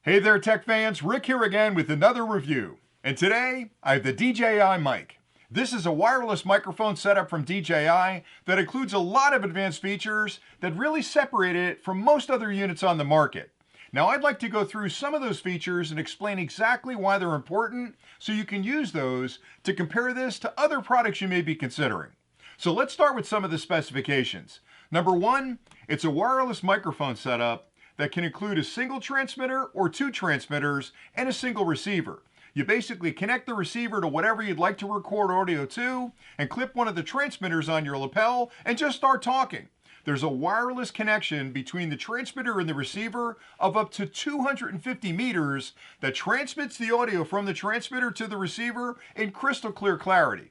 Hey there tech fans, Rick here again with another review. And today, I have the DJI mic. This is a wireless microphone setup from DJI that includes a lot of advanced features that really separate it from most other units on the market. Now I'd like to go through some of those features and explain exactly why they're important so you can use those to compare this to other products you may be considering. So let's start with some of the specifications. Number one, it's a wireless microphone setup that can include a single transmitter or two transmitters and a single receiver. You basically connect the receiver to whatever you'd like to record audio to and clip one of the transmitters on your lapel and just start talking. There's a wireless connection between the transmitter and the receiver of up to 250 meters that transmits the audio from the transmitter to the receiver in crystal clear clarity.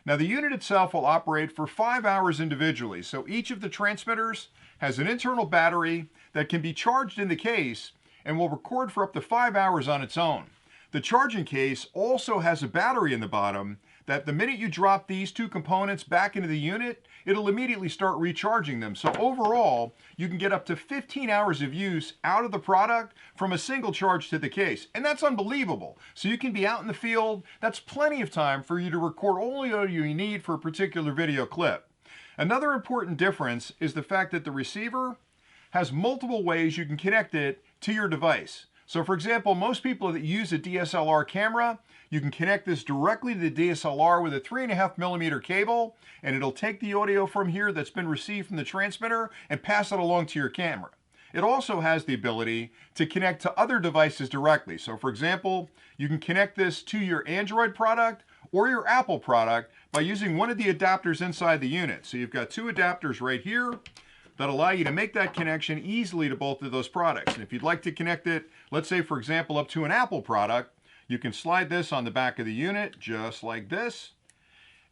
Now the unit itself will operate for 5 hours individually, so each of the transmitters has an internal battery that can be charged in the case and will record for up to 5 hours on its own. The charging case also has a battery in the bottom that the minute you drop these two components back into the unit, it'll immediately start recharging them. So overall, you can get up to 15 hours of use out of the product from a single charge to the case. And that's unbelievable. So you can be out in the field. That's plenty of time for you to record all the audio you need for a particular video clip. Another important difference is the fact that the receiver has multiple ways you can connect it to your device. So for example, most people that use a DSLR camera, you can connect this directly to the DSLR with a 3.5mm cable, and it'll take the audio from here that's been received from the transmitter and pass it along to your camera. It also has the ability to connect to other devices directly. So for example, you can connect this to your Android product or your Apple product by using one of the adapters inside the unit. So you've got two adapters right here that allow you to make that connection easily to both of those products. And if you'd like to connect it, let's say for example, up to an Apple product, you can slide this on the back of the unit just like this,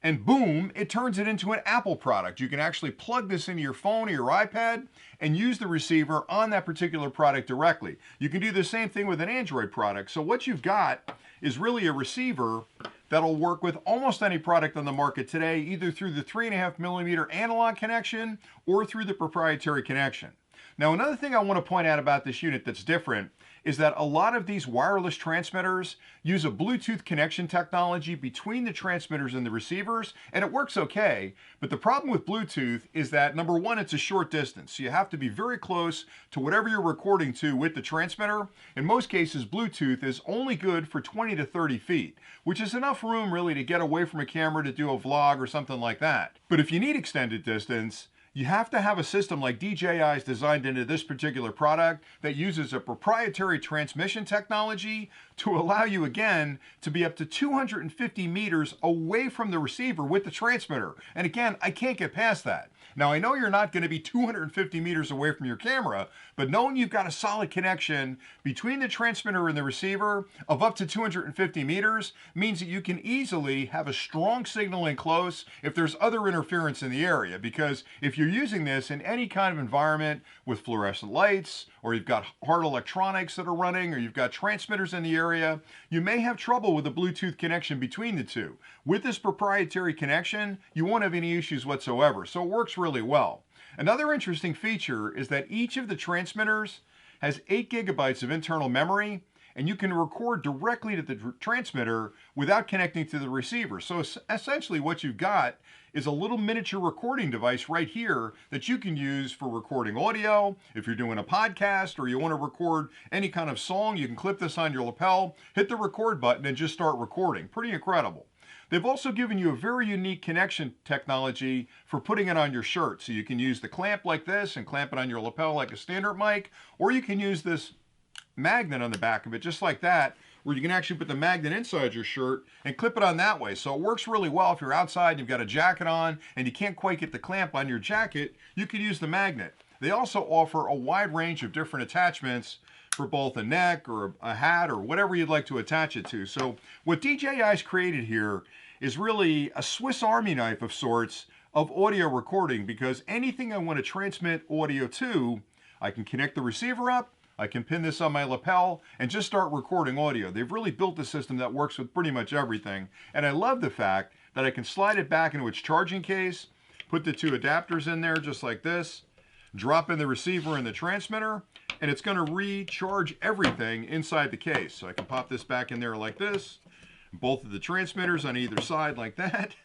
and boom, it turns it into an Apple product. You can actually plug this into your phone or your iPad and use the receiver on that particular product directly. You can do the same thing with an Android product. So what you've got is really a receiver that'll work with almost any product on the market today, either through the 3.5mm analog connection or through the proprietary connection. Now, another thing I want to point out about this unit that's different is that a lot of these wireless transmitters use a Bluetooth connection technology between the transmitters and the receivers, and it works okay. But the problem with Bluetooth is that, number one, it's a short distance. So you have to be very close to whatever you're recording to with the transmitter. In most cases, Bluetooth is only good for 20 to 30 feet, which is enough room really to get away from a camera to do a vlog or something like that. But if you need extended distance, you have to have a system like DJI's designed into this particular product that uses a proprietary transmission technology to allow you, again, to be up to 250 meters away from the receiver with the transmitter. And again, I can't get past that. Now, I know you're not going to be 250 meters away from your camera, but knowing you've got a solid connection between the transmitter and the receiver of up to 250 meters means that you can easily have a strong signal in close if there's other interference in the area. Because if you're using this in any kind of environment with fluorescent lights, or you've got hard electronics that are running, or you've got transmitters in the area, you may have trouble with the Bluetooth connection between the two. With this proprietary connection, you won't have any issues whatsoever, so it works really well. Another interesting feature is that each of the transmitters has 8 gigabytes of internal memory, and you can record directly to the transmitter without connecting to the receiver. So essentially what you've got is a little miniature recording device right here that you can use for recording audio. If you're doing a podcast or you want to record any kind of song, you can clip this on your lapel, hit the record button, and just start recording. Pretty incredible. They've also given you a very unique connection technology for putting it on your shirt. So you can use the clamp like this and clamp it on your lapel like a standard mic, or you can use this magnet on the back of it just like that, where you can actually put the magnet inside your shirt and clip it on that way. So it works really well if you're outside and you've got a jacket on and you can't quite get the clamp on your jacket, you can use the magnet. They also offer a wide range of different attachments for both a neck or a hat or whatever you'd like to attach it to. So what DJI's created here is really a Swiss Army knife of sorts of audio recording, because anything I want to transmit audio to, I can connect the receiver up, I can pin this on my lapel and just start recording audio. They've really built a system that works with pretty much everything. And I love the fact that I can slide it back into its charging case, put the two adapters in there just like this, drop in the receiver and the transmitter, and it's going to recharge everything inside the case. So I can pop this back in there like this, both of the transmitters on either side like that,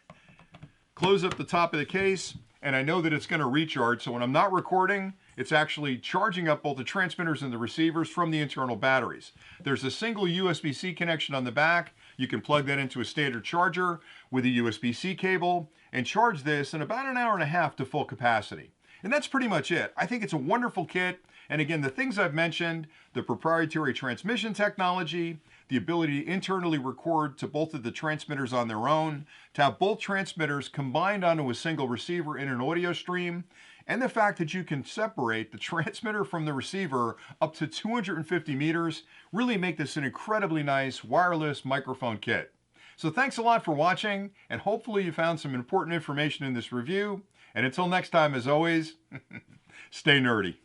close up the top of the case, and I know that it's going to recharge. So when I'm not recording, it's actually charging up both the transmitters and the receivers from the internal batteries. There's a single USB-C connection on the back. You can plug that into a standard charger with a USB-C cable and charge this in about an hour and a half to full capacity. And that's pretty much it. I think it's a wonderful kit. And again, the things I've mentioned, the proprietary transmission technology, the ability to internally record to both of the transmitters on their own, to have both transmitters combined onto a single receiver in an audio stream, and the fact that you can separate the transmitter from the receiver up to 250 meters really make this an incredibly nice wireless microphone kit. So thanks a lot for watching, and hopefully you found some important information in this review. And until next time, as always, stay nerdy.